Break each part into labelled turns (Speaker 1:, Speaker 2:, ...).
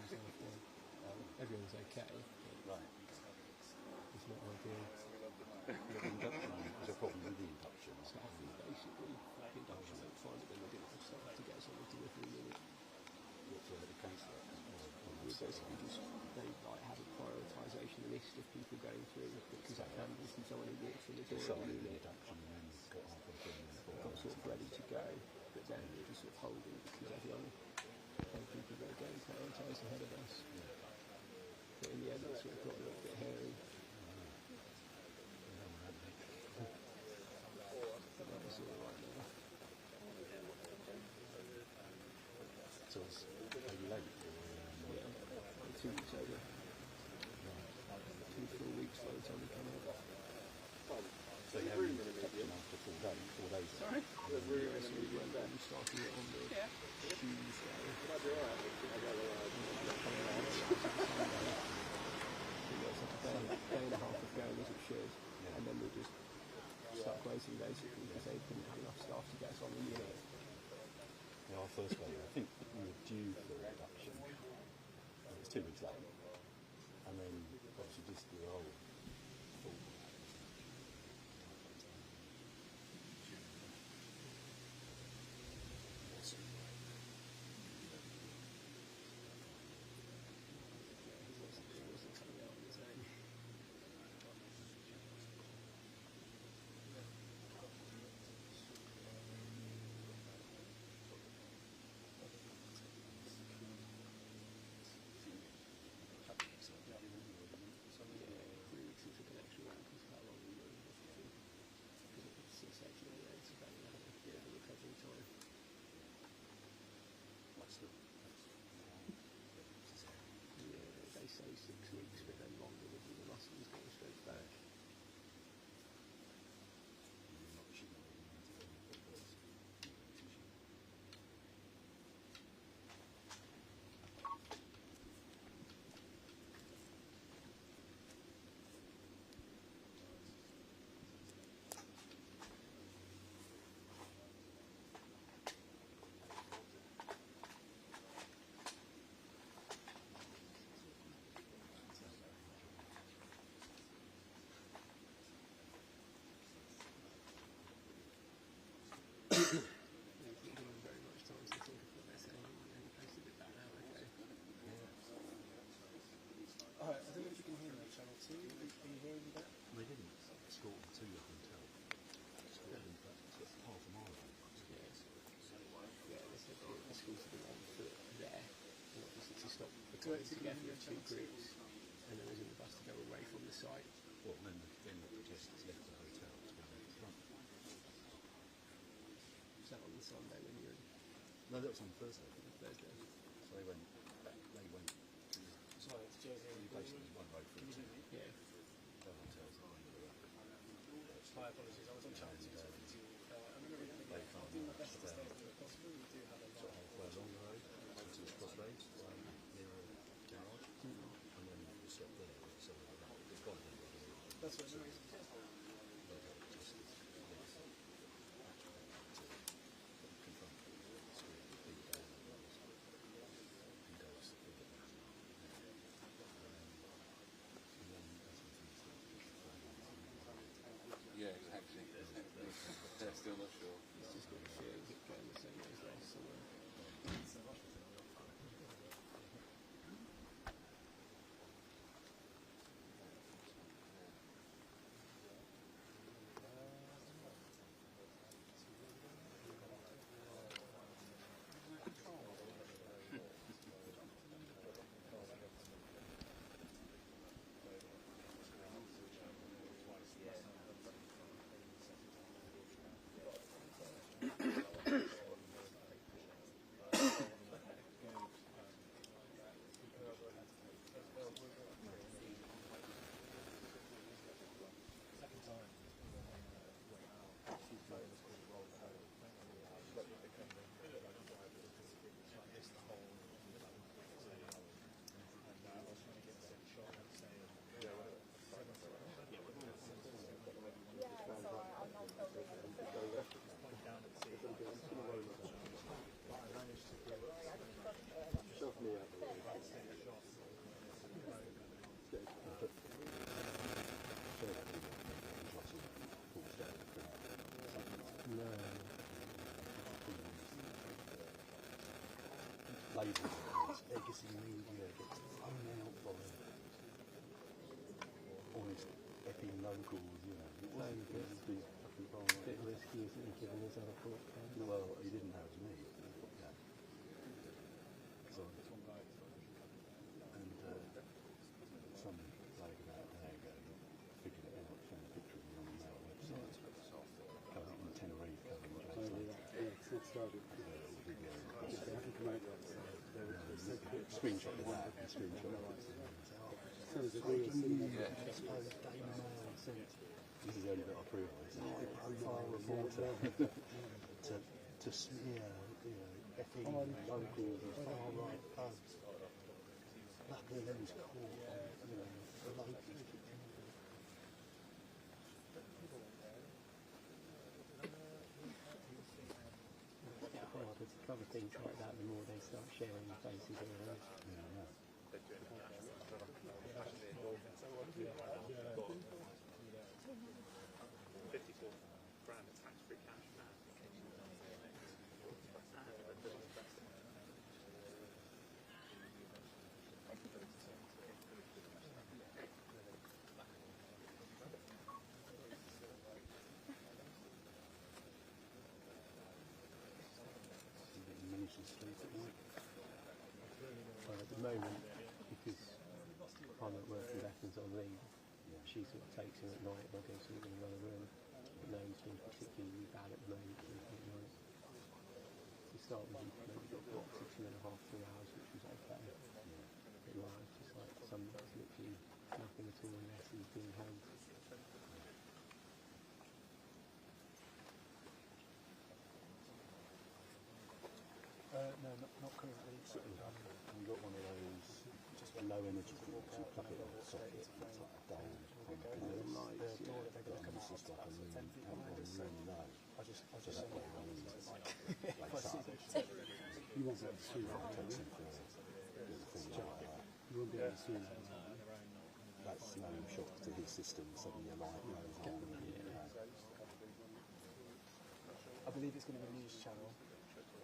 Speaker 1: Everyone's okay.
Speaker 2: Right.
Speaker 1: It's not ideal.
Speaker 2: The induction is a problem with the induction.
Speaker 1: Staff is basically induction went fine, but then they didn't have staff to get us on the delivery unit.
Speaker 2: What's the counsellor?
Speaker 1: We basically just they like have a prioritisation list of people going through because that happens and someone who walks through the door of the unit got sort of ready to go, but then we're just sort of holding because everyone people that are getting prioritised ahead of us. But in the end, it sort of got a little bit hairy. But that was all right now.
Speaker 2: So it's very late?
Speaker 1: Yeah, 2 weeks over. 2 full weeks by the time we come out.
Speaker 2: So you haven't kept them after 4 days? 4 days?
Speaker 1: Sorry? Yeah, so we started it on the Tuesday. Day and a half of going as it should, and then we just stuck waiting basically because they couldn't have enough staff to get us on the unit.
Speaker 2: Yeah, our first one, I think we were due for a reduction. It was 2 weeks late, and then obviously just the whole full. They say 6 weeks, but then longer with the muscles going straight back.
Speaker 3: Alright, I don't know if you can hear me on channel 2. Are you hearing me there?
Speaker 2: They didn't escort them to the hotel. Escort them back to half a mile.
Speaker 1: Yeah, they said the schools have been on foot there, and obviously to stop the coming together of 2 groups, and there isn't a bus to go away from the site.
Speaker 2: Well, then the protesters left the hotel to go to the front.
Speaker 1: Was that on the Sunday when you were in?
Speaker 2: No, that was on Thursday.
Speaker 1: Thursday.
Speaker 2: So they went.
Speaker 3: Sorry, it's Joe here.
Speaker 2: You basically one road through to
Speaker 1: Yeah.
Speaker 2: the hotels at the end of the road.
Speaker 3: My apologies, I was on channel 2 talking to you. I'm going to read it again. I'll do my best to stay as much as possible. We do have a lot.
Speaker 2: Halfway along the road, to the crossroads, near a garage, and then we stopped there. So it's quite a bit.
Speaker 3: That's what it is.
Speaker 4: Yeah, exactly. They're still not sure.
Speaker 1: It's just got to feel it going the same way as last summer.
Speaker 2: labelled it as legacy media gets thrown out by honest Epping locals, you know. It wasn't these fucking
Speaker 1: A bit risky, isn't he, given his other thought?
Speaker 2: well, he didn't have me. Yeah. So, and some bloke about an hour ago figured it out, found a picture of me on the Mail website. Going up in Tenerife, covering the screenshot of that, and screenshot of that. This is the only bit I prove of. It's a high-profile reporter to smear, you know, Epping locals and far-right pubs. Luckily, they was caught on, you know, the local.
Speaker 1: To cover things like that, the more they start sharing faces around.
Speaker 2: Yeah, yeah.
Speaker 1: Well, at the moment, because I'm at work with Athens on leave, she sort of takes him at night and I go sleep in another room. But no, he's been particularly bad at the moment. To start with, he maybe got blocked for 2.5 to 3 hours, which was okay. But now it's just like some nights literally nothing at all unless he's being home.
Speaker 3: No, not currently.
Speaker 2: We've got one of those just low energy things, you plug it on the socket and it's like a down
Speaker 3: The door that they're going to come out
Speaker 2: it's just like a
Speaker 3: about 10 feet
Speaker 2: really low.
Speaker 3: I just
Speaker 2: So
Speaker 3: say
Speaker 2: that way
Speaker 3: it
Speaker 2: runs
Speaker 3: like,
Speaker 2: like that.
Speaker 1: You won't be able to see that.
Speaker 2: Takes him for little things like that.
Speaker 1: You won't be able to see that.
Speaker 2: That's no shock to his system, suddenly a light goes on.
Speaker 3: I believe it's going to be a news channel.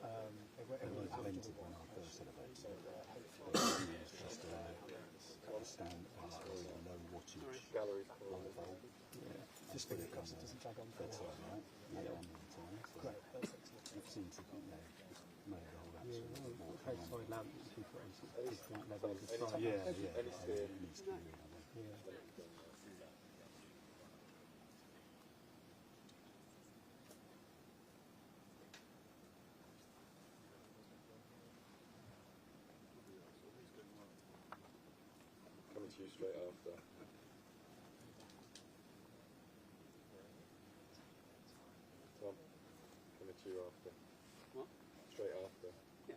Speaker 2: It was invented when I first celebrated it. It was just a stand very low wattage light bulb.
Speaker 3: Just fingers crossed it doesn't drag on for a while.
Speaker 2: Bedtime, right? Later on in the time. So
Speaker 3: Great, that's excellent.
Speaker 2: it seems to be made the whole action more
Speaker 1: Outside lamp that you can put on sort of different levels of light.
Speaker 2: Yeah, it needs to be really.
Speaker 1: Yeah.
Speaker 4: Coming to you straight after. Tom, coming to you after.
Speaker 1: What?
Speaker 4: Straight after.
Speaker 1: Yeah.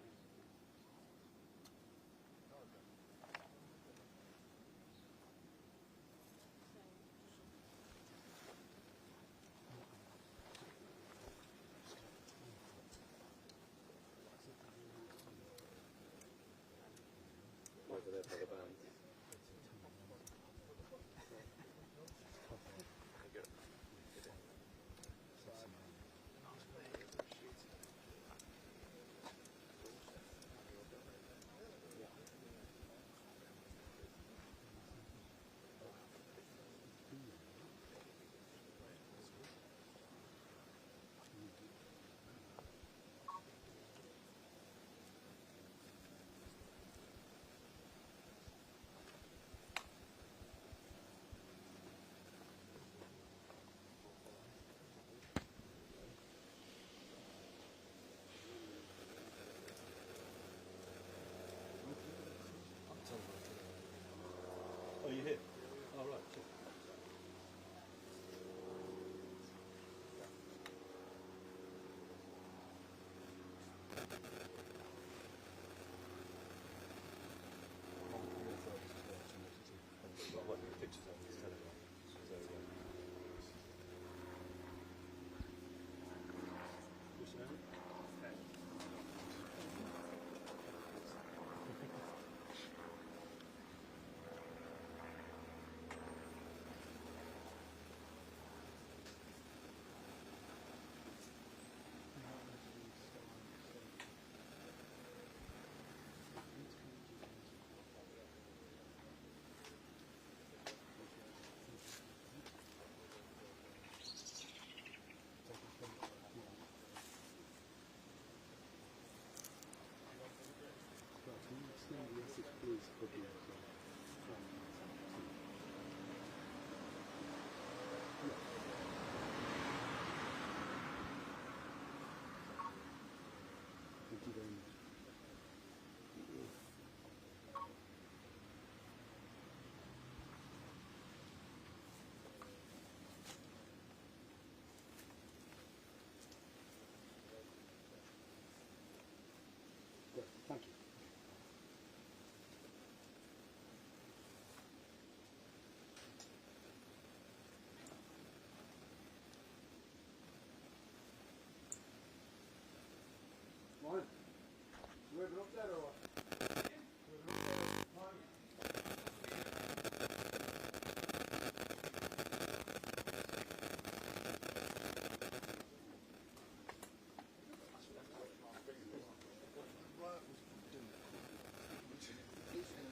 Speaker 4: Over there by the band.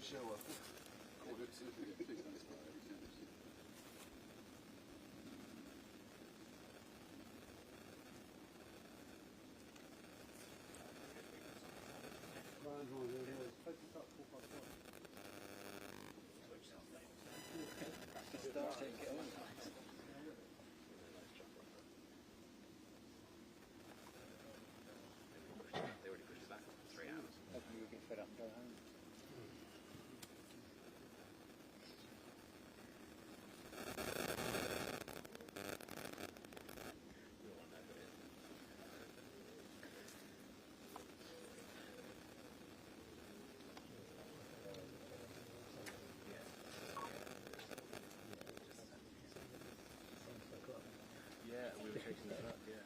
Speaker 2: shower.
Speaker 5: They already pushed it back for 3 hours.
Speaker 6: Hopefully you'll get fed up and go home.
Speaker 5: Yeah, we were chasing that up, yeah.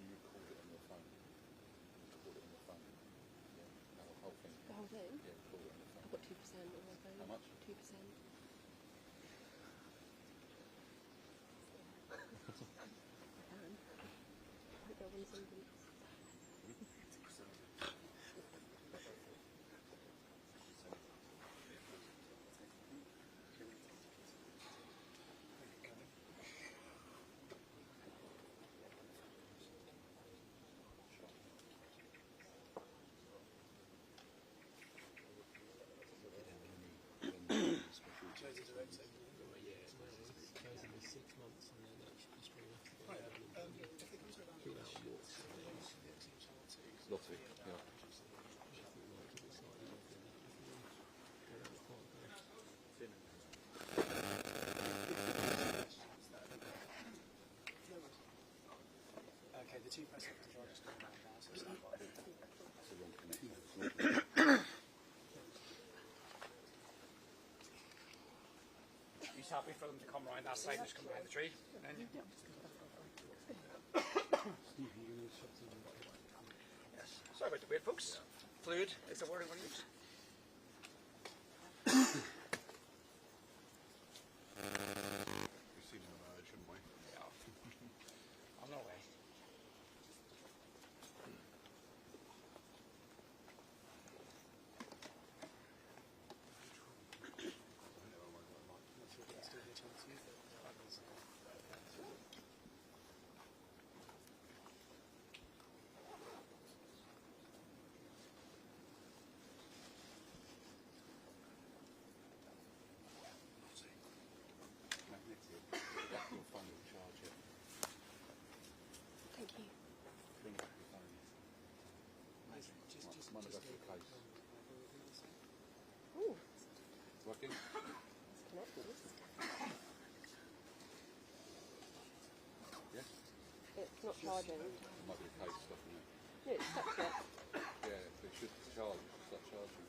Speaker 6: You record it on your phone. Record it on your phone. Yeah. The whole thing.
Speaker 7: The whole thing?
Speaker 6: Yeah, record it on your phone.
Speaker 7: I've got 2% on my phone.
Speaker 6: How much?
Speaker 7: 2%. I can. I don't want something.
Speaker 3: Chosen director.
Speaker 1: Chosen in 6 months and then actually just bring up
Speaker 3: Oh, yeah. If it comes around
Speaker 1: bring out walks.
Speaker 6: Lottery, yeah.
Speaker 3: Okay, the two press secretaries are just coming around now, so stand by.
Speaker 6: That's the wrong connection.
Speaker 8: He's happy for them to come round that side and just come behind the tree. And then Yes. Sorry about the wait, folks. Fluid is the word I'm going to use.
Speaker 6: We've seen them emerge, haven't we?
Speaker 8: Yeah. On our way.
Speaker 6: Magnetic. That your phone will charge it.
Speaker 7: Thank you.
Speaker 6: Bring back your phone. Might go for the case.
Speaker 7: Ooh,
Speaker 6: Working?
Speaker 7: it's connected.
Speaker 6: Yes?
Speaker 7: It's not charging.
Speaker 6: It might be the case stuff, isn't it?
Speaker 7: No, it's stuck yet.
Speaker 6: Yeah, but it should charge. Start charging.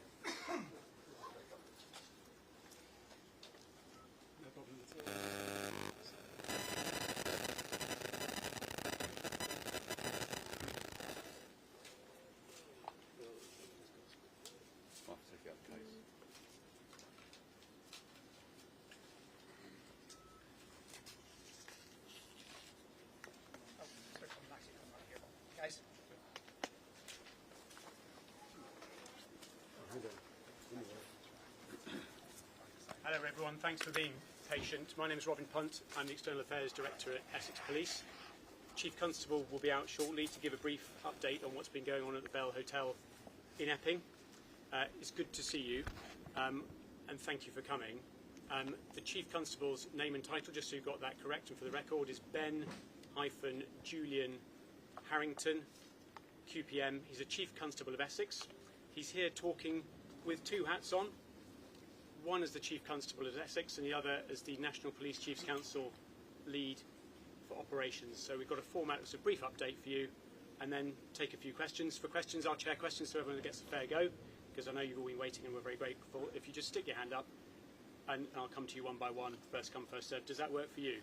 Speaker 3: No problem at all.
Speaker 6: Might have to take it out the case.
Speaker 8: Oh, sorry, I'm actually coming right here. Guys. Hello everyone, thanks for being patient. My name is Robin Punt. I'm the External Affairs Director at Essex Police. Chief Constable will be out shortly to give a brief update on what's been going on at the Bell Hotel in Epping. It's good to see you, and thank you for coming. The Chief Constable's name and title, just so you've got that correct and for the record, is Ben-Julian Harrington, QPM. He's a Chief Constable of Essex. He's here talking with two hats on. One as the Chief Constable of Essex and the other as the National Police Chiefs Council lead for operations. So we've got a format that's a brief update for you and then take a few questions. For questions, I'll chair questions so everyone gets a fair go, because I know you've all been waiting and we're very grateful. If you just stick your hand up and I'll come to you one by one, first come, first served. Does that work for you?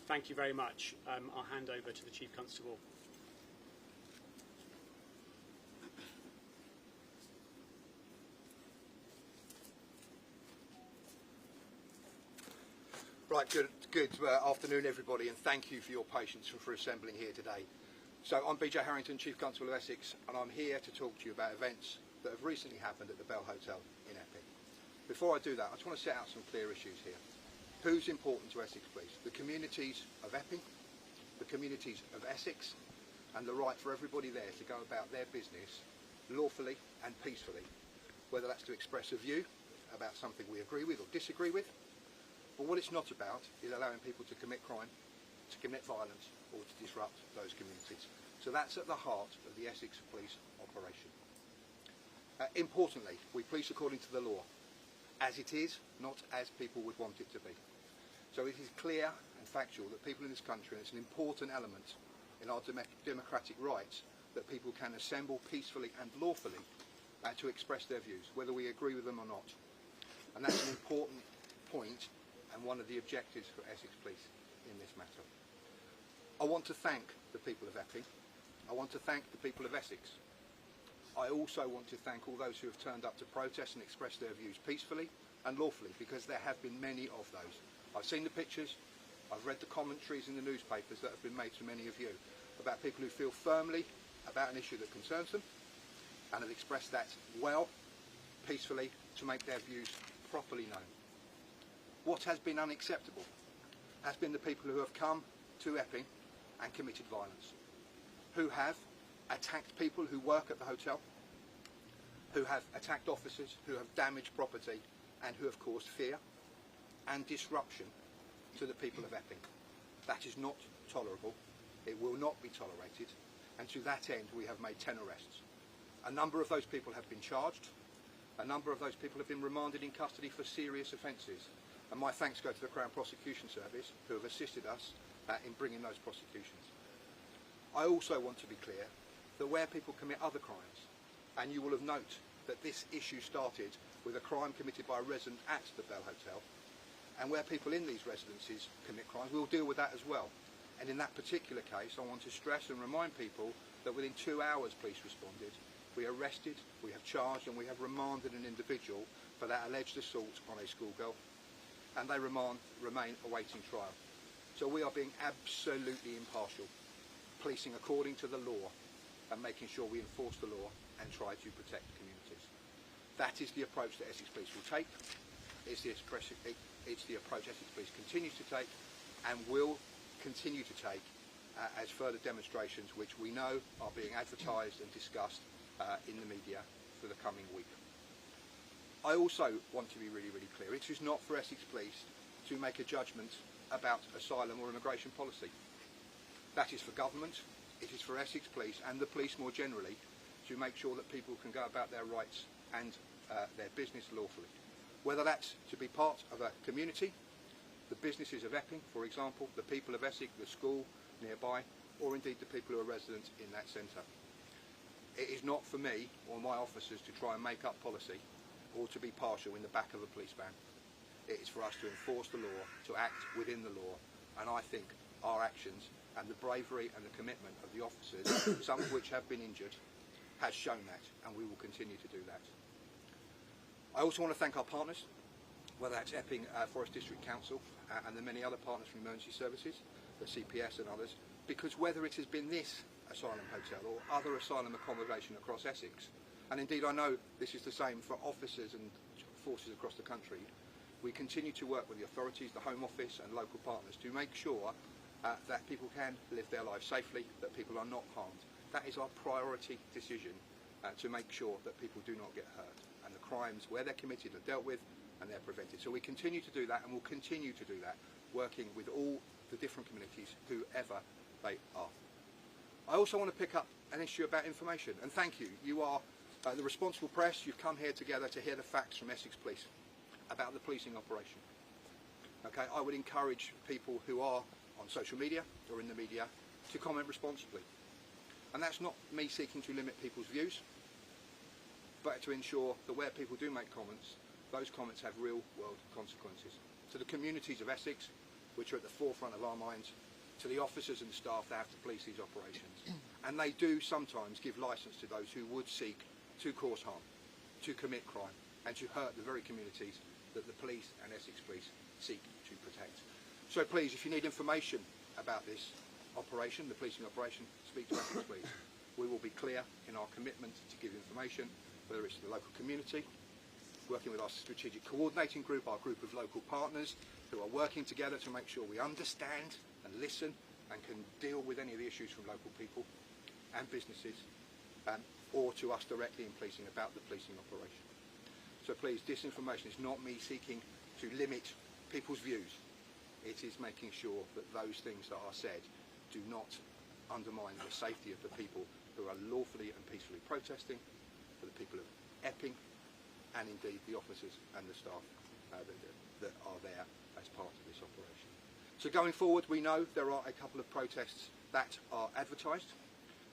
Speaker 8: Thank you very much. I'll hand over to the Chief Constable.
Speaker 9: Right, good afternoon everybody, and thank you for your patience and for assembling here today. So I'm BJ Harrington, Chief Constable of Essex, and I'm here to talk to you about events that have recently happened at the Bell Hotel in Epping. Before I do that, I just want to set out some clear issues here. Who's important to Essex Police? The communities of Epping, the communities of Essex, and the right for everybody there to go about their business lawfully and peacefully, whether that's to express a view about something we agree with or disagree with. But what it's not about is allowing people to commit crime, to commit violence, or to disrupt those communities. So that's at the heart of the Essex Police operation. Importantly, we police according to the law, as it is, not as people would want it to be. So it is clear and factual that people in this country, and it's an important element in our democratic rights, that people can assemble peacefully and lawfully to express their views, whether we agree with them or not. And that's an important point and one of the objectives for Essex Police in this matter. I want to thank the people of Epping. I want to thank the people of Essex. I also want to thank all those who have turned up to protest and express their views peacefully and lawfully, because there have been many of those. I've seen the pictures, I've read the commentaries in the newspapers that have been made to many of you about people who feel firmly about an issue that concerns them and have expressed that well, peacefully, to make their views properly known. What has been unacceptable has been the people who have come to Epping and committed violence, who have attacked people who work at the hotel, who have attacked officers, who have damaged property, and who have caused fear and disruption to the people of Epping. That is not tolerable. It will not be tolerated, and to that end we have made 10 arrests. A number of those people have been charged. A number of those people have been remanded in custody for serious offences. And my thanks go to the Crown Prosecution Service, who have assisted us in bringing those prosecutions. I also want to be clear that where people commit other crimes, and you will have noted that this issue started with a crime committed by a resident at the Bell Hotel, and where people in these residences commit crimes, we'll deal with that as well. And in that particular case, I want to stress and remind people that within 2 hours police responded. We arrested, we have charged and we have remanded an individual for that alleged assault on a schoolgirl, and they remain awaiting trial. So we are being absolutely impartial, policing according to the law and making sure we enforce the law and try to protect communities. That is the approach that Essex Police will take. It's the approach Essex Police continues to take and will continue to take as further demonstrations which we know are being advertised and discussed in the media for the coming week. I also want to be really, really clear. It is not for Essex Police to make a judgment about asylum or immigration policy. That is for government. It is for Essex Police and the police more generally to make sure that people can go about their rights and their business lawfully. Whether that's to be part of a community, the businesses of Epping, for example, the people of Essex, the school nearby, or indeed the people who are residents in that centre. It is not for me or my officers to try and make up policy or to be partial in the back of a police van. It is for us to enforce the law, to act within the law, and I think our actions and the bravery and the commitment of the officers, some of which have been injured, has shown that, and we will continue to do that. I also want to thank our partners, whether that's Epping Forest District Council and the many other partners from emergency services, the CPS and others, because whether it has been this asylum hotel or other asylum accommodation across Essex, and indeed I know this is the same for officers and forces across the country, we continue to work with the authorities, the Home Office and local partners to make sure that people can live their lives safely, that people are not harmed. That is our priority decision, to make sure that people do not get hurt and the crimes where they're committed are dealt with and they're prevented. So we continue to do that and will continue to do that, working with all the different communities, whoever they are. I also want to pick up an issue about information, and thank you. You are the responsible press. You've come here together to hear the facts from Essex Police about the policing operation. Okay, I would encourage people who are on social media or in the media to comment responsibly. And that's not me seeking to limit people's views, but to ensure that where people do make comments, those comments have real world consequences. To the communities of Essex, which are at the forefront of our minds, to the officers and staff that have to police these operations. And they do sometimes give licence to those who would seek to cause harm, to commit crime, and to hurt the very communities that the police and Essex Police seek to protect. So please, if you need information about this operation, the policing operation, speak to Essex Police. We will be clear in our commitment to give information, whether it's to the local community, working with our strategic coordinating group, our group of local partners who are working together to make sure we understand and listen and can deal with any of the issues from local people and businesses, or to us directly in policing about the policing operation. So please, disinformation is not me seeking to limit people's views. It is making sure that those things that are said do not undermine the safety of the people who are lawfully and peacefully protesting, for the people of Epping, and indeed the officers and the staff that are there as part of this operation. So going forward, we know there are a couple of protests that are advertised.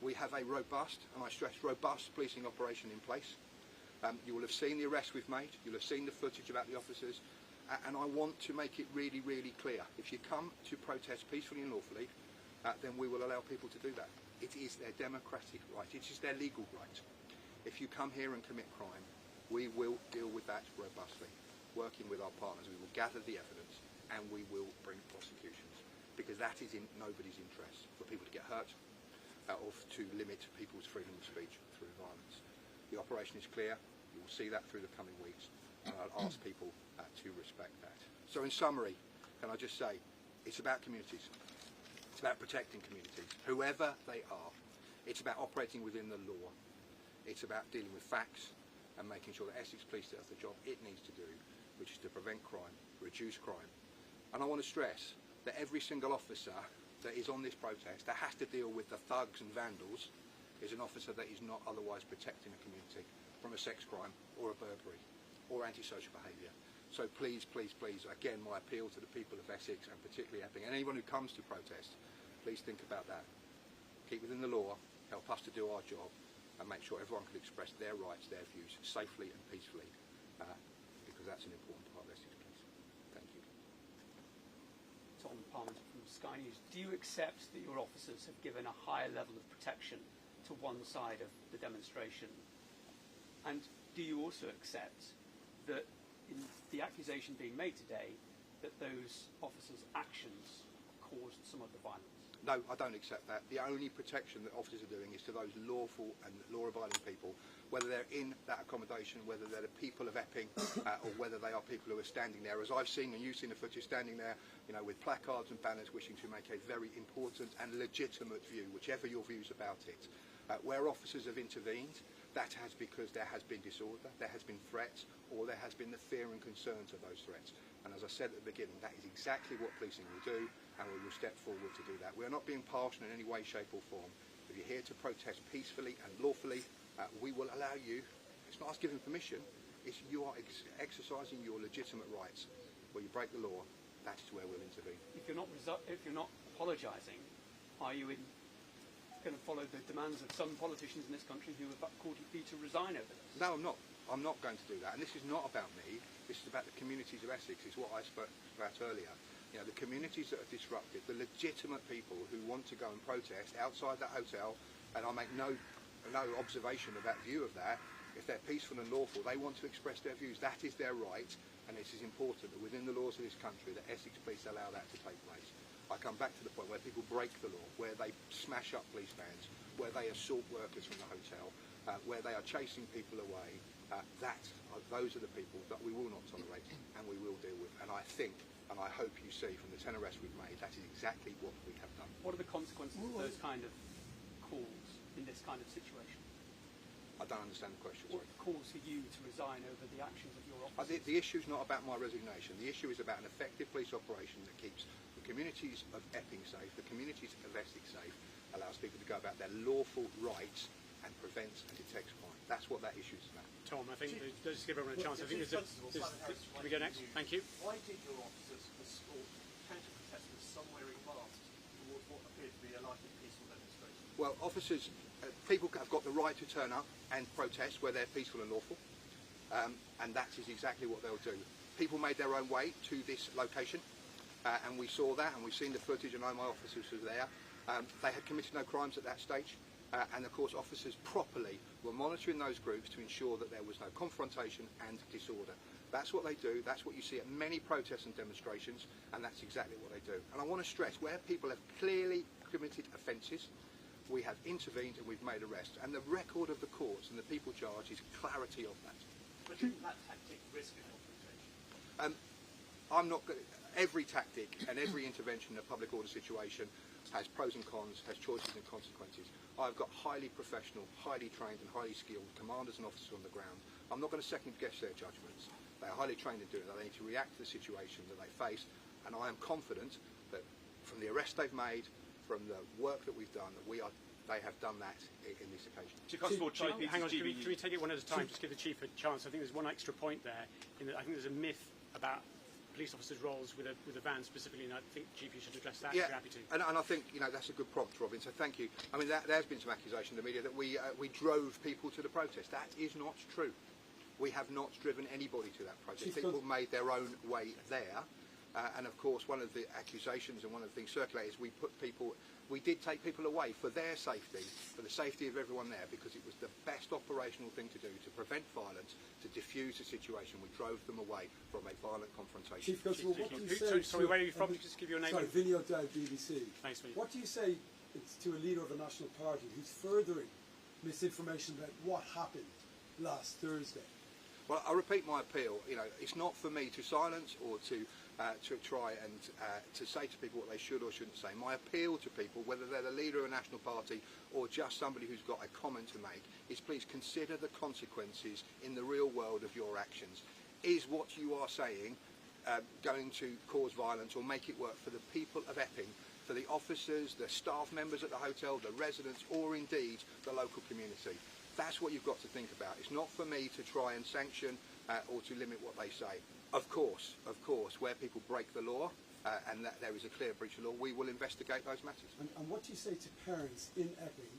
Speaker 9: We have a robust, and I stress robust, policing operation in place. You will have seen the arrests we've made, you'll have seen the footage about the officers, and I want to make it really, really clear. If you come to protest peacefully and lawfully, then we will allow people to do that. It is their democratic right, it is their legal right. If you come here and commit crime, we will deal with that robustly. Working with our partners, we will gather the evidence and we will bring prosecutions, because that is in nobody's interest, for people to get hurt or to limit people's freedom of speech through violence. The operation is clear. You will see that through the coming weeks, and I'll ask people to respect that. So in summary, can I just say, it's about communities. It's about protecting communities, whoever they are. It's about operating within the law. It's about dealing with facts and making sure that Essex Police does the job it needs to do, which is to prevent crime, reduce crime. And I want to stress that every single officer that is on this protest that has to deal with the thugs and vandals is an officer that is not otherwise protecting a community from a sex crime or a burglary or antisocial behaviour. So please, please, please, again, my appeal to the people of Essex and particularly Epping, and anyone who comes to protest, please think about that. Keep within the law, help us to do our job, and make sure everyone can express their rights, their views, safely and peacefully, because that's an important part of Essex Police. Thank you.
Speaker 8: Tom Palmer from
Speaker 10: Sky News. Do you accept that your officers have given a higher level of protection to one side of the demonstration? And do you also accept that in the accusation being made today that those officers' actions caused some of the violence?
Speaker 9: No, I don't accept that. The only protection that officers are doing is to those lawful and law-abiding people, whether they're in that accommodation, whether they're the people of Epping, or whether they are people who are standing there, as I've seen and you've seen the footage, standing there, you know, with placards and banners wishing to make a very important and legitimate view, whichever your views about it. Where officers have intervened, that has because there has been disorder, there has been threats, or there has been the fear and concerns of those threats. And as I said at the beginning, that is exactly what policing will do, and we will step forward to do that. We are not being partial in any way, shape or form. If you're here to protest peacefully and lawfully, we will allow you. It's not us giving permission, it's you are exercising your legitimate rights. Where you break the law, that is where we'll intervene.
Speaker 10: If you're not apologising, are you going to follow the demands of some politicians in this country who have called for you to resign over this?
Speaker 9: No, I'm not. I'm not going to do that. And this is not about me. This is about the communities of Essex. It's what I spoke about earlier. You know, the communities that are disrupted, the legitimate people who want to go and protest outside that hotel, and I make no observation of that view of that. If they're peaceful and lawful, they want to express their views. That is their right, and it is important that within the laws of this country, that Essex Police allow that to take place. I come back to the point where people break the law, where they smash up police vans, where they assault workers from the hotel, where they are chasing people away. Those are the people that we will not tolerate and we will deal with. And I think, and I hope you see from the 10 arrests we've made, that is exactly what we have done.
Speaker 10: What are the consequences of those kind of calls in this kind of situation?
Speaker 9: I don't understand the question.
Speaker 10: What calls for you to resign over the actions of your officers?
Speaker 9: The issue is not about my resignation. The issue is about an effective police operation that keeps the communities of Epping safe, the communities of Essex safe, allows people to go about their lawful rights and prevents and detects crime. That's what that issue is about.
Speaker 8: Tom, I think let's just give everyone a chance. I think can we go next? Thank you.
Speaker 3: Why did your officers escort counter-protesters, some wearing masks, towards what appeared to be a likely peaceful demonstration?
Speaker 9: Well, officers, people have got the right to turn up and protest where they're peaceful and lawful, and that is exactly what they'll do. People made their own way to this location, and we saw that, and we've seen the footage, and I know my officers were there. They had committed no crimes at that stage. And of course officers properly were monitoring those groups to ensure that there was no confrontation and disorder. That's what they do, that's what you see at many protests and demonstrations, and that's exactly what they do. And I want to stress, where people have clearly committed offences, we have intervened and we've made arrests. And the record of the courts and the people charged is clarity of that.
Speaker 3: But didn't that tactic risk a confrontation?
Speaker 9: I'm not going to, every tactic and every intervention in a public order situation has pros and cons, has choices and consequences. I've got highly professional, highly trained and highly skilled commanders and officers on the ground. I'm not going to second guess their judgments. They are highly trained in doing that. They need to react to the situation that they face, and I am confident that from the arrest they've made, from the work that we've done, that they have done that in this occasion.
Speaker 8: Chief Constable, hang on, can we take it one at a time? Just give the Chief a chance. I think there's one extra point there, in that I think there's a myth about police officers' roles with a van specifically, and I think, Chief, you should address that.
Speaker 9: Yeah,
Speaker 8: if you're happy to.
Speaker 9: and I think that's a good prompt, Robin. So thank you. I mean, there's been some accusation in the media that we drove people to the protest. That is not true. We have not driven anybody to that protest. People made their own way there, and of course, one of the accusations and one of the things circulated is we did take people away for their safety, for the safety of everyone there, because it was the best operational thing to do to prevent violence, to diffuse the situation. We drove them away from a violent confrontation.
Speaker 11: Chief Constable, what do you say?
Speaker 8: Sorry, where are you from? Just give your name.
Speaker 11: Sorry, Vinny O'Dowd, BBC.
Speaker 8: Thanks, Vinny.
Speaker 11: What do you say to a leader of a national party who's furthering misinformation about what happened last Thursday?
Speaker 9: Well, I repeat my appeal. It's not for me to silence or to try and to say to people what they should or shouldn't say. My appeal to people, whether they're the leader of a national party or just somebody who's got a comment to make, is please consider the consequences in the real world of your actions. Is what you are saying going to cause violence or make it work for the people of Epping, for the officers, the staff members at the hotel, the residents, or indeed the local community? That's what you've got to think about. It's not for me to try and sanction or to limit what they say. Of course, where people break the law and that there is a clear breach of law, we will investigate those matters.
Speaker 11: And what do you say to parents in Epping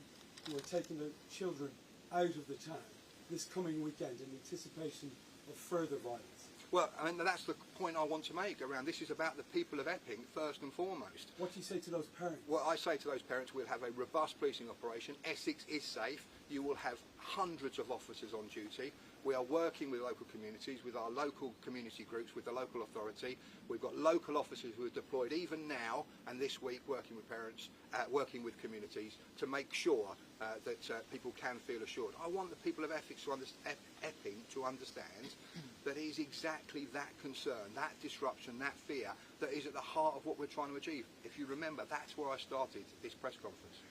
Speaker 11: who are taking their children out of the town this coming weekend in anticipation of further violence?
Speaker 9: Well, I mean, that's the point I want to make around this is about the people of Epping first and foremost.
Speaker 11: What do you say to those parents?
Speaker 9: Well, I say to those parents, we'll have a robust policing operation. Essex is safe. You will have hundreds of officers on duty. We are working with local communities, with our local community groups, with the local authority. We've got local officers who are deployed even now and this week working with parents, working with communities to make sure that people can feel assured. I want the people of Epping to understand that it is exactly that concern, that disruption, that fear that is at the heart of what we're trying to achieve. If you remember, that's where I started this press conference.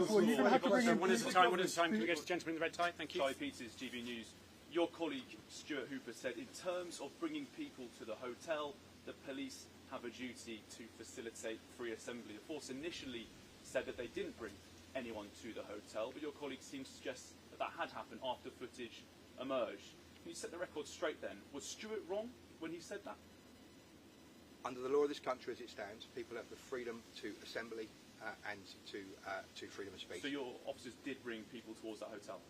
Speaker 8: One at a time, one at a time. Can we go to the gentleman in the red tie? Thank you.
Speaker 5: Charlie Peters, GB News. Your colleague Stuart Hooper said, in terms of bringing people to the hotel, the police have a duty to facilitate free assembly. The force initially said that they didn't bring anyone to the hotel, but your colleague seems to suggest that that had happened after footage emerged. Can you set the record straight then? Was Stuart wrong when he said that?
Speaker 9: Under the law of this country as it stands, people have the freedom to assembly and to freedom of speech.
Speaker 5: So your officers did bring people towards that hotel?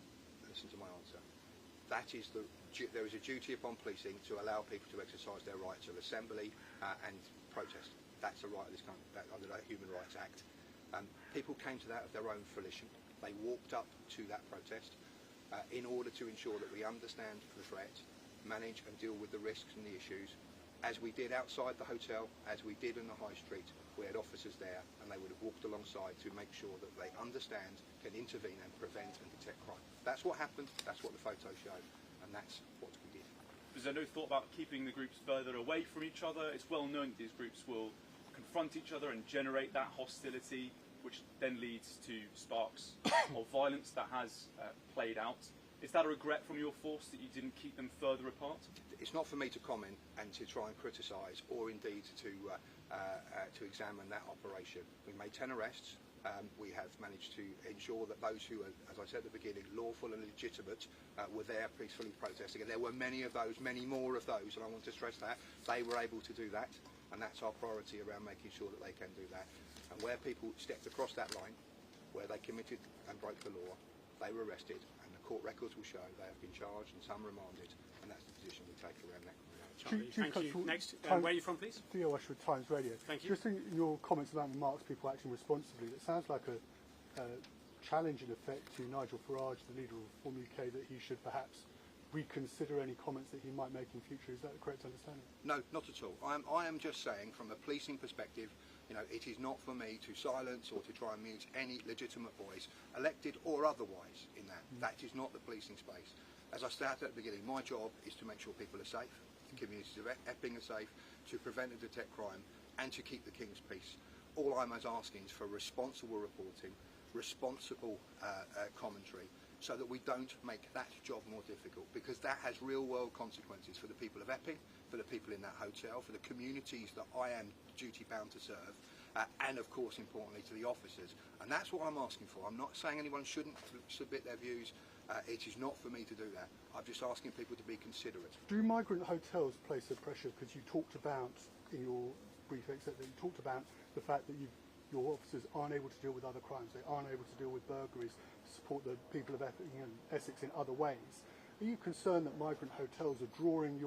Speaker 9: Listen to my answer. That is there is a duty upon policing to allow people to exercise their rights of assembly and protest. That's a right of this country, under the Human Rights Act. People came to that of their own volition. They walked up to that protest in order to ensure that we understand the threat, manage and deal with the risks and the issues, as we did outside the hotel, as we did in the high street. We had officers there and they would have walked alongside to make sure that they understand, can intervene and prevent and detect crime. That's what happened, that's what the photos show, and that's what we did.
Speaker 5: Was there no thought about keeping the groups further away from each other? It's well known that these groups will confront each other and generate that hostility, which then leads to sparks of violence that has played out. Is that a regret from your force that you didn't keep them further apart?
Speaker 9: It's not for me to comment and to try and criticise or indeed to examine that operation. We made 10 arrests. We have managed to ensure that those who are, as I said at the beginning, lawful and legitimate were there peacefully protesting. And there were many of those, many more of those, and I want to stress that. They were able to do that, and that's our priority around making sure that they can do that. And where people stepped across that line, where they committed and broke the law, they were arrested, and the court records will show they have been charged and some remanded, and that's the position we take around that.
Speaker 8: Charlie, thank you. Next, where are you from, please?
Speaker 2: Theo Ashford, Times Radio.
Speaker 8: Thank you.
Speaker 2: Just in your comments about remarks, people acting responsibly, it sounds like a challenge in effect to Nigel Farage, the leader of Reform UK, that he should perhaps reconsider any comments that he might make in future. Is that the correct understanding?
Speaker 9: No, not at all. I am just saying, from a policing perspective, it is not for me to silence or to try and mute any legitimate voice, elected or otherwise, in that. That is not the policing space. As I started at the beginning, my job is to make sure people are safe, the communities of Epping are safe, to prevent and detect crime, and to keep the King's peace. All I'm asking is for responsible reporting, responsible commentary, so that we don't make that job more difficult, because that has real-world consequences for the people of Epping, for the people in that hotel, for the communities that I am duty-bound to serve, and of course, importantly, to the officers. And that's what I'm asking for. I'm not saying anyone shouldn't submit their views. It is not for me to do that. I'm just asking people to be considerate.
Speaker 2: Do migrant hotels place a pressure? Because you talked about, in your brief excerpt, that you talked about the fact that your officers aren't able to deal with other crimes. They aren't able to deal with burglaries, support the people of Epping and Essex in other ways. Are you concerned that migrant hotels are drawing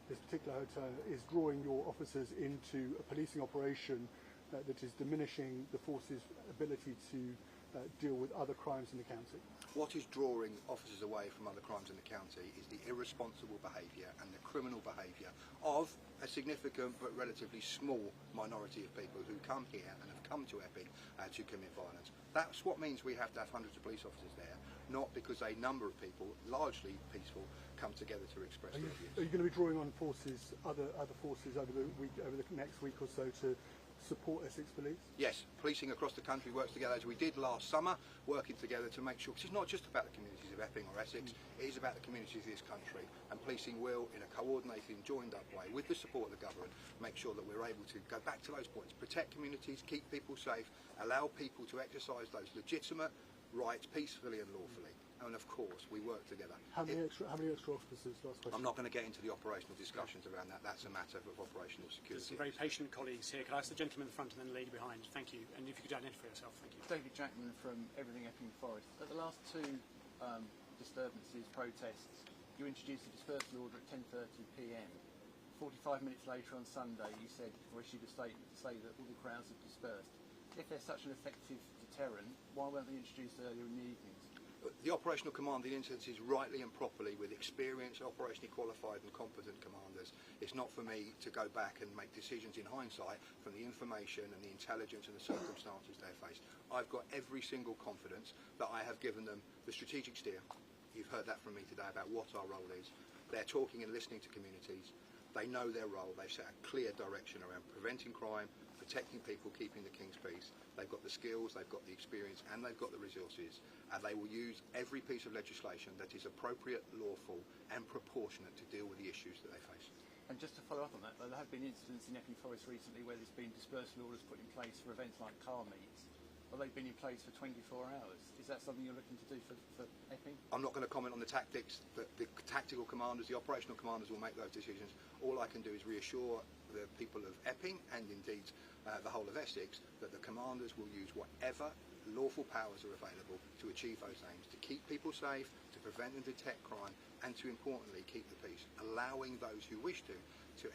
Speaker 2: this particular hotel is drawing your officers into a policing operation that is diminishing the force's ability to deal with other crimes in the county?
Speaker 9: What is drawing officers away from other crimes in the county is the irresponsible behaviour and the criminal behaviour of a significant but relatively small minority of people who come here and have come to Epping to commit violence. That's what means we have to have hundreds of police officers there, not because a number of people, largely peaceful, come together to express their views.
Speaker 2: Are you going to be drawing on forces, other forces over the next week or so to support Essex Police?
Speaker 9: Yes, policing across the country works together as we did last summer, working together to make sure, because it's not just about the communities of Epping or Essex, it is about the communities of this country, and policing will, in a coordinated and joined up way, with the support of the government, make sure that we're able to go back to those points, protect communities, keep people safe, allow people to exercise those legitimate rights peacefully and lawfully. And of course, we work together.
Speaker 2: How many extra officers? Last question.
Speaker 9: I'm not going to get into the operational discussions around that. That's a matter of operational security.
Speaker 8: There's some very patient colleagues here. Can I ask the gentleman in the front and then the lady behind? Thank you. And if you could identify yourself, thank you.
Speaker 12: David Jackman from Everything Epping Forest. At the last two disturbances, protests you introduced a dispersal order at 10:30 p.m. 45 minutes later on Sunday, you said, or issued a statement to say that all the crowds have dispersed. If they're such an effective deterrent, why weren't they introduced earlier in the evenings?
Speaker 9: The operational command in instances rightly and properly with experienced, operationally qualified and competent commanders. It's not for me to go back and make decisions in hindsight from the information and the intelligence and the circumstances they faced. I've got every single confidence that I have given them the strategic steer. You've heard that from me today about what our role is. They're talking and listening to communities. They know their role. They've set a clear direction around preventing crime, protecting people, keeping the King's peace. They've got the skills, they've got the experience, and they've got the resources. And they will use every piece of legislation that is appropriate, lawful, and proportionate to deal with the issues that they face.
Speaker 12: And just to follow up on that, there have been incidents in Epping Forest recently where there's been dispersal orders put in place for events like car meets. Well, they've been in place for 24 hours. Is that something you're looking to do for Epping?
Speaker 9: I'm not going to comment on the tactics. The tactical commanders, the operational commanders will make those decisions. All I can do is reassure the people of Epping and indeed the whole of Essex that the commanders will use whatever lawful powers are available to achieve those aims, to keep people safe, to prevent and detect crime, and to importantly keep the peace, allowing those who wish to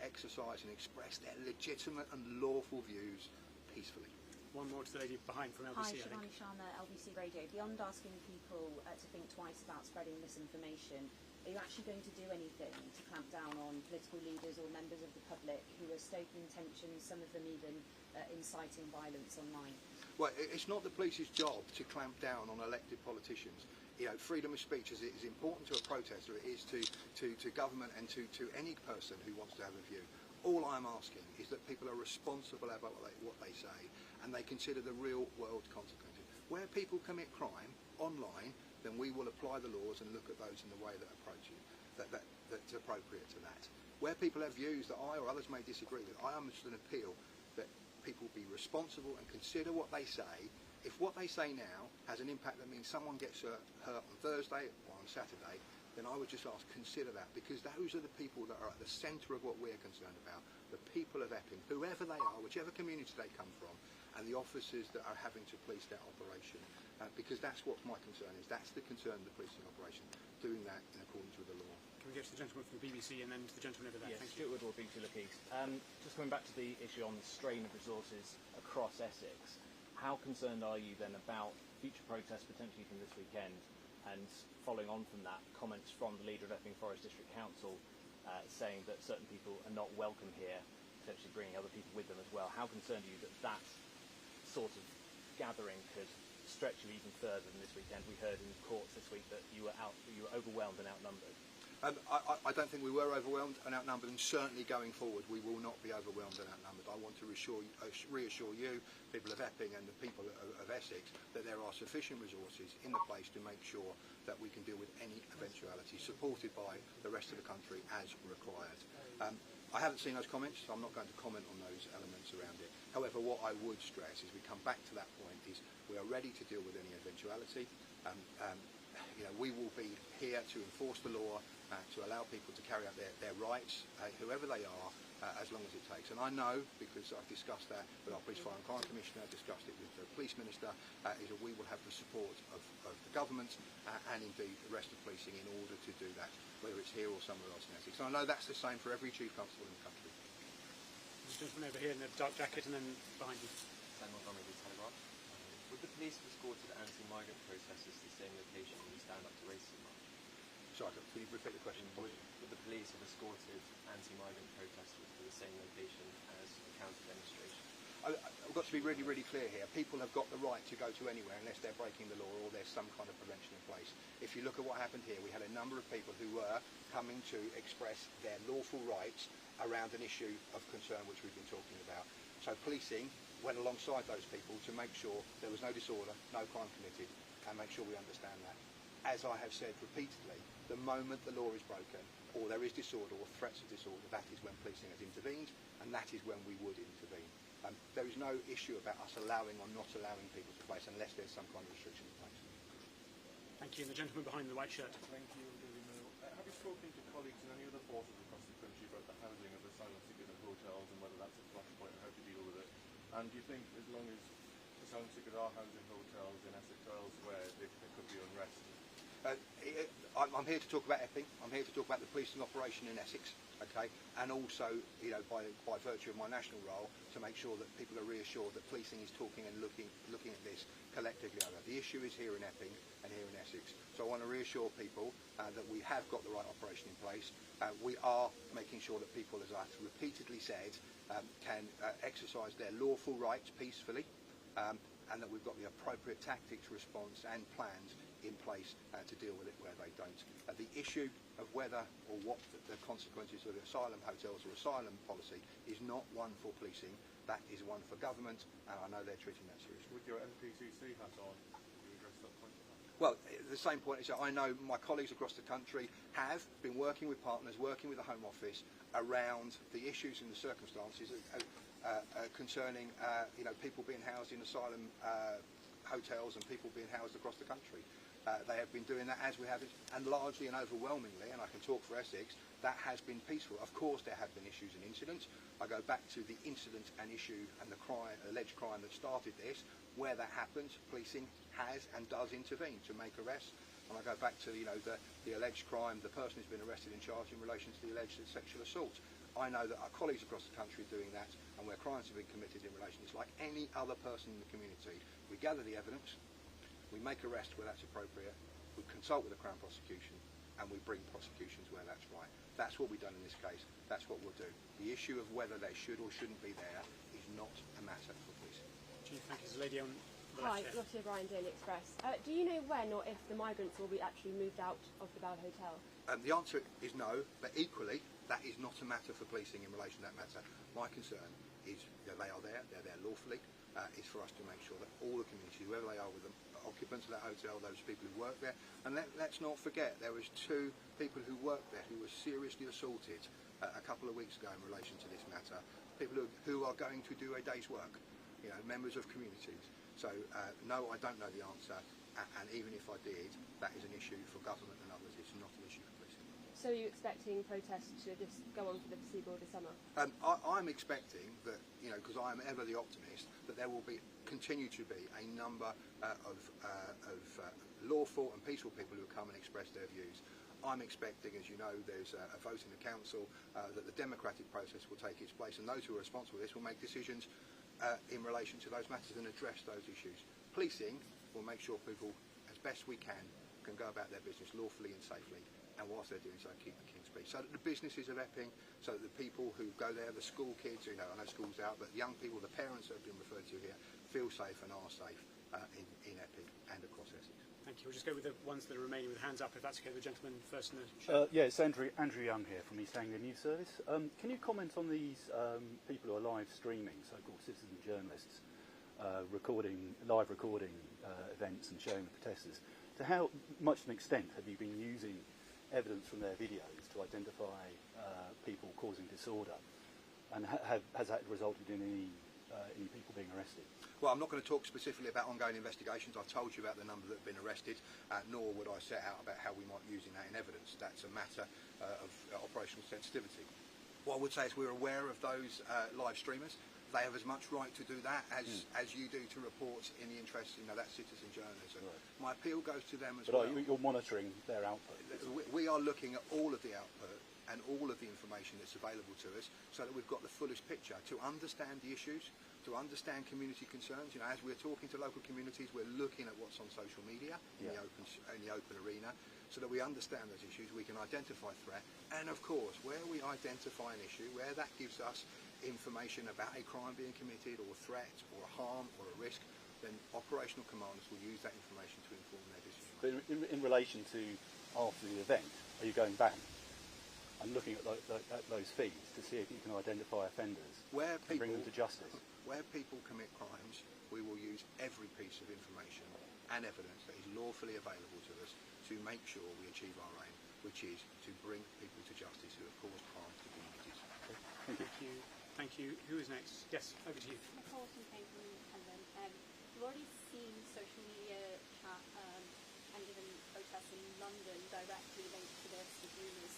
Speaker 9: exercise and express their legitimate and lawful views peacefully.
Speaker 8: One more to the lady behind from LBC,
Speaker 7: Hi, Shivani Sharma, LBC Radio. Beyond asking people to think twice about spreading misinformation, are you actually going to do anything to clamp down on political leaders or members of the public who are stoking tensions, some of them even inciting violence online?
Speaker 9: Well, it's not the police's job to clamp down on elected politicians. You know, freedom of speech is important to a protester. It is to government and to any person who wants to have a view. All I'm asking is that people are responsible about what they say and they consider the real world consequences. Where people commit crime online, then we will apply the laws and look at those in the way that that's appropriate to that. Where people have views that I or others may disagree with, I am just an appeal that people be responsible and consider what they say. If what they say now has an impact that means someone gets hurt on Thursday or on Saturday, then I would just ask, consider that, because those are the people that are at the centre of what we're concerned about, the people of Epping, whoever they are, whichever community they come from, and the officers that are having to police that operation, because that's what my concern is. That's the concern of the policing operation, doing that in accordance with the law.
Speaker 8: Can we go to the gentleman from the BBC and then to the gentleman over there?
Speaker 13: Yes,
Speaker 8: Thank you.
Speaker 13: Stuart Woodward, BBC Look East. Just coming back to the issue on the strain of resources across Essex, how concerned are you then about future protests potentially from this weekend, and following on from that, comments from the leader of Epping Forest District Council saying that certain people are not welcome here, potentially bringing other people with them as well? How concerned are you that that sort of gathering could stretch you even further than this weekend? We heard in courts this week that you were overwhelmed and outnumbered.
Speaker 9: I don't think we were overwhelmed and outnumbered, and certainly going forward we will not be overwhelmed and outnumbered. I want to reassure you, people of Epping and the people of Essex, that there are sufficient resources in the place to make sure that we can deal with any eventuality, supported by the rest of the country as required. I haven't seen those comments, so I'm not going to comment on those elements around it. However, what I would stress is we come back to that point is we are ready to deal with any eventuality. You know, we will be here to enforce the law, to allow people to carry out their rights, whoever they are, as long as it takes. And I know, because I've discussed that with our Police, Fire and Crime Commissioner, discussed it with the Police Minister, is that we will have the support of the government and indeed the rest of policing in order to do that, whether it's here or somewhere else in Essex. And I know that's the same for every Chief Constable in the country.
Speaker 8: There's a gentleman over here in the dark jacket and then behind you.
Speaker 14: Sam Montgomery, The Telegraph. Would the police have escorted anti-migrant protesters to the same location in the Stand Up to Racism march?
Speaker 9: Sorry, can you repeat the question?
Speaker 14: Would the police have escorted anti-migrant protesters to the same location as the counter demonstration?
Speaker 9: I've got to be really, really clear here. People have got the right to go to anywhere unless they're breaking the law or there's some kind of prevention in place. If you look at what happened here, we had a number of people who were coming to express their lawful rights around an issue of concern which we've been talking about. So policing went alongside those people to make sure there was no disorder, no crime committed, and make sure we understand that. As I have said repeatedly, the moment the law is broken or there is disorder or threats of disorder, that is when policing has intervened, and that is when we would intervene. There is no issue about us allowing or not allowing people to place unless there's some kind of restriction in place.
Speaker 8: Thank you. And the gentleman behind the white shirt.
Speaker 4: Thank you, Daily Mail. Have you spoken to colleagues in any other forces across the country about the housing of asylum seekers in hotels and whether that's a flashpoint and how to deal with it? And do you think as long as asylum seekers are housed in hotels in Essex or elsewhere, there could be unrest?
Speaker 9: I'm here to talk about Epping. I'm here to talk about the policing operation in Essex, okay, and also, you know, by virtue of my national role, to make sure that people are reassured that policing is talking and looking at this collectively over. The issue is here in Epping and here in Essex. So I want to reassure people that we have got the right operation in place. We are making sure that people, as I've repeatedly said, can exercise their lawful rights peacefully, and that we've got the appropriate tactics, response and plans in place to deal with it where they don't. The issue of whether or what the consequences of the asylum hotels or asylum policy is not one for policing, that is one for government, and I know they're treating that seriously.
Speaker 4: With your NPCC hat on, you address that point?
Speaker 9: Well, the same point is that I know my colleagues across the country have been working with partners, working with the Home Office around the issues and the circumstances concerning you know, people being housed in asylum hotels and people being housed across the country. They have been doing that as we have it, and largely and overwhelmingly, and I can talk for Essex, that has been peaceful. Of course there have been issues and incidents. I go back to the incident and issue and the crime, alleged crime that started this. Where that happens, policing has and does intervene to make arrests. And I go back to, you know, the alleged crime, the person who's been arrested and charged in relation to the alleged sexual assault. I know that our colleagues across the country are doing that, and where crimes have been committed in relation, it's like any other person in the community. We gather the evidence, we make arrests where that's appropriate, we consult with the Crown Prosecution, and we bring prosecutions where that's right. That's what we've done in this case. That's what we'll do. The issue of whether they should or shouldn't be there is not a matter for policing.
Speaker 8: Chief, thank you. There's a lady on the
Speaker 15: Hi,
Speaker 8: left here.
Speaker 15: Lottie O'Brien, Daily Express. Do you know when or if the migrants will be actually moved out of the Bell Hotel?
Speaker 9: The answer is no, but equally, that is not a matter for policing in relation to that matter. My concern is that they are there, they're there lawfully. It's for us to make sure that all the community, whoever they are with them, occupants of that hotel, those people who work there, and let's not forget there was 2 people who worked there who were seriously assaulted a couple of weeks ago in relation to this matter. People who are going to do a day's work, you know, members of communities. So no, I don't know the answer, and even if I did, that is an issue for government and others. It's not an issue for policing.
Speaker 15: So are you expecting protests to just go on for the foreseeable this summer?
Speaker 9: I'm expecting that, you know, because I am ever the optimist, that there will continue to be a number of lawful and peaceful people who will come and express their views. I'm expecting, as you know, there's a vote in the council, that the democratic process will take its place, and those who are responsible for this will make decisions in relation to those matters and address those issues. Policing will make sure people, as best we can go about their business lawfully and safely, and whilst they're doing so, keep the King's peace. So that the businesses of Epping, so that the people who go there, the school kids, you know, I know school's out, but young people, the parents that have been referred to here, feel safe and are safe in Epping and across Essex.
Speaker 8: Thank you. We'll just go with the ones that are remaining with hands up, if that's okay. The gentleman first in the
Speaker 16: yeah, it's Andrew Young here from East Anglia News Service. Can you comment on these people who are live streaming, so-called citizen journalists, live recording events and showing the protesters? To how much an extent have you been using evidence from their videos to identify people causing disorder, and has that resulted in any people being arrested?
Speaker 9: Well, I'm not going to talk specifically about ongoing investigations. I've told you about the number that have been arrested, nor would I set out about how we might be using that in evidence. That's a matter of operational sensitivity. What I would say is we're aware of those live streamers. They have as much right to do that as you do to report in the interest, you know, that citizen journalism. Right. My appeal goes to them as well.
Speaker 16: But you're monitoring their output?
Speaker 9: We are looking at all of the output and all of the information that's available to us, so that we've got the fullest picture to understand the issues, to understand community concerns. You know, as we're talking to local communities, we're looking at what's on social media in the open arena, so that we understand those issues, we can identify threat, and of course, where we identify an issue, where that gives us information about a crime being committed or threat or a harm or a risk, then operational commanders will use that information to inform their decision.
Speaker 16: But in relation to after the event, are you going back and looking at those feeds to see if you can identify offenders and bring them to justice?
Speaker 9: Where people commit crimes, we will use every piece of information and evidence that is lawfully available to us to make sure we achieve our aim, which is to bring people to justice who have caused harm to communities.
Speaker 16: Okay.
Speaker 8: Thank you. Thank you. Who is next? Yes, over to you.
Speaker 17: Nicole Campaign from Independent. We've already seen social media chat and even protests in London directly linked to this, with rumours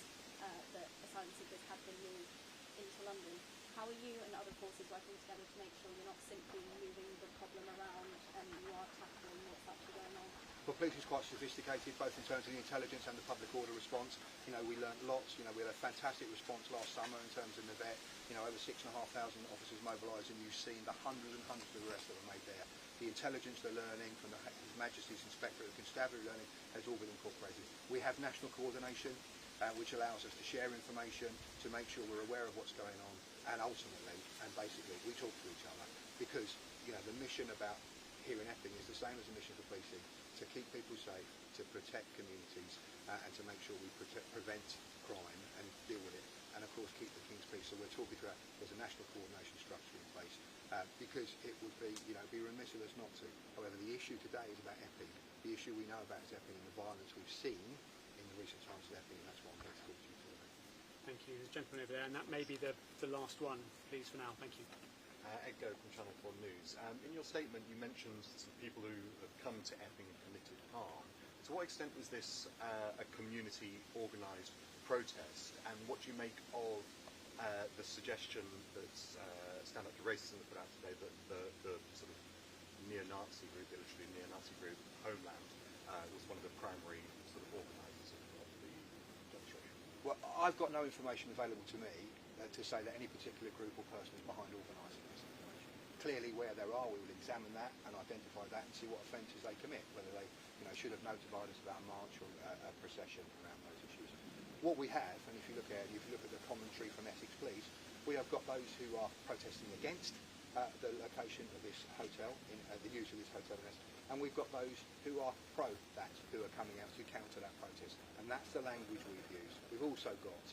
Speaker 17: that asylum seekers have been moved into London. How are you and other forces working together to make sure you're not simply moving the problem around and you are tackling what's actually going on?
Speaker 9: For police, it's quite sophisticated, both in terms of the intelligence and the public order response. You know, we learnt lots. You know, we had a fantastic response last summer in terms of Navette. You know, over 6,500 officers mobilised, and you've seen the hundreds and hundreds of arrests that were made there. The intelligence they're learning from His Majesty's Inspector of Constabulary learning has all been incorporated. We have national coordination, which allows us to share information, to make sure we're aware of what's going on, and ultimately, and basically, we talk to each other, because, you know, the mission about here in Epping is the same as the mission for policing, to keep people safe, to protect communities, and to make sure we prevent crime and deal with it, and of course keep the King's peace. So we're talking through there's a national coordination structure in place, because it would be, you know, be remiss of us not to. However, the issue today is about Epping. The issue we know about is Epping and the violence we've seen in the recent times of Epping, and that's what I'm here to talk to you today.
Speaker 8: Thank you. There's a gentleman over there, and that may be the last one, please, for now. Thank you.
Speaker 18: Edgar from Channel 4 News. In your statement, you mentioned some people who have come to Epping and committed harm. To what extent was this a community organised protest, and what do you make of the suggestion that Stand Up to Racism put out today that the sort of neo-Nazi group, literally neo-Nazi group, Homeland, was one of the primary sort of organisers of the demonstration?
Speaker 9: Well, I've got no information available to me to say that any particular group or person is behind organising this information. Clearly, where there are, we will examine that and identify that and see what offences they commit, whether they, you know, should have notified us about a march or a procession around those issues. What we have, and if you look at the commentary from Essex Police, we have got those who are protesting against the location of this hotel, the use of this hotel in Essex, and we've got those who are pro that, who are coming out to counter that protest, and that's the language we've used. We've also got,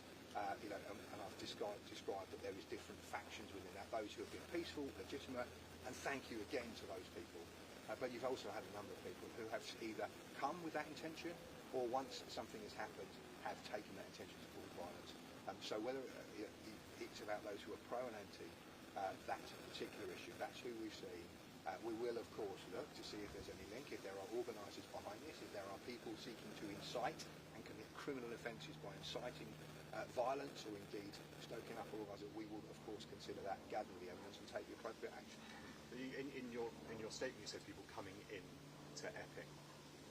Speaker 9: you know, and I've described that there is different factions within that, those who have been peaceful, legitimate, and thank you again to those people. But you've also had a number of people who have either come with that intention, or once something has happened, have taken that intention to cause violence. So whether it's about those who are pro and anti that particular issue, that's who we've seen. We will, of course, look to see if there's any link, if there are organisers behind this, if there are people seeking to incite and commit criminal offences by inciting violence or indeed stoking up organisers. We will, of course, consider that, gather the evidence and take the appropriate action.
Speaker 18: In your statement, you said people coming in to Epping.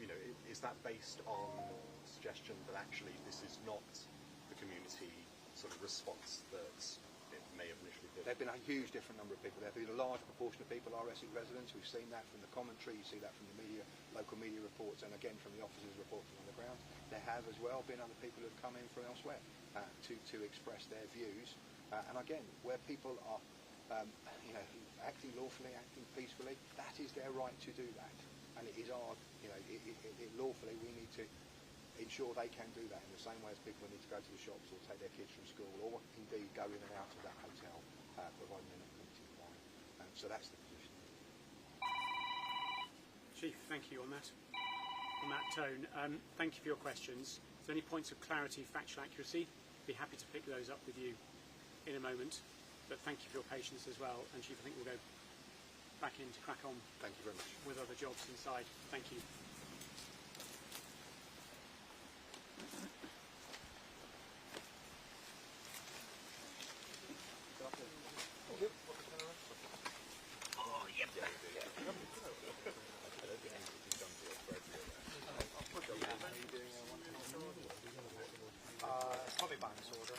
Speaker 18: You know, is that based on suggestion that actually this is not the community sort of response that it may have initially been?
Speaker 9: There have been a huge different number of people. There have been a large proportion of people are Essex residents. We've seen that from the commentary, you see that from the media, local media reports, and again from the officers reporting on the ground. There have as well been other people who have come in from elsewhere to express their views. And again, where people are you know, acting lawfully, acting peacefully, that is their right to do that. And it is our, you know, lawfully we need to ensure they can do that in the same way as people need to go to the shops or take their kids from school or indeed go in and out of that hotel, providing they're not committing crime. So that's the position.
Speaker 8: Chief, thank you on that tone. Thank you for your questions. If there are any points of clarity, factual accuracy, I'd be happy to pick those up with you in a moment. But thank you for your patience as well. And Chief, I think we'll go back in to crack on.
Speaker 9: Thank you very much.
Speaker 8: With other jobs inside. Thank you.
Speaker 12: Probably by disorder.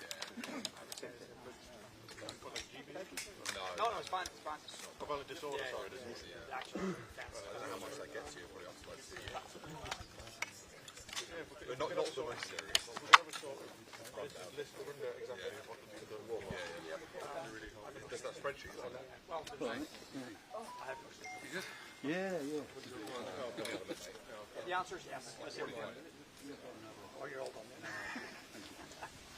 Speaker 12: No, it's fine. It's fine.
Speaker 4: Of only disorder, sorry, doesn't it?
Speaker 12: Yeah. Actually,
Speaker 4: I don't know how much that gets you, probably up to like 3 years. But not so much serious. List the window exactly what to do to the wall. Just that spreadsheet on that.
Speaker 12: Well,
Speaker 16: Yeah.
Speaker 12: the answer is yes. Oh, you're all done.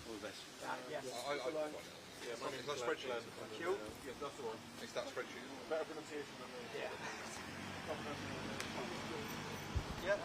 Speaker 16: All the best.
Speaker 12: Yes.
Speaker 4: Yeah, it's that spreadsheet.
Speaker 12: Q?
Speaker 4: Yes, that's the one. It's that spreadsheet. Better pronunciation than the...
Speaker 12: Yeah. Yeah,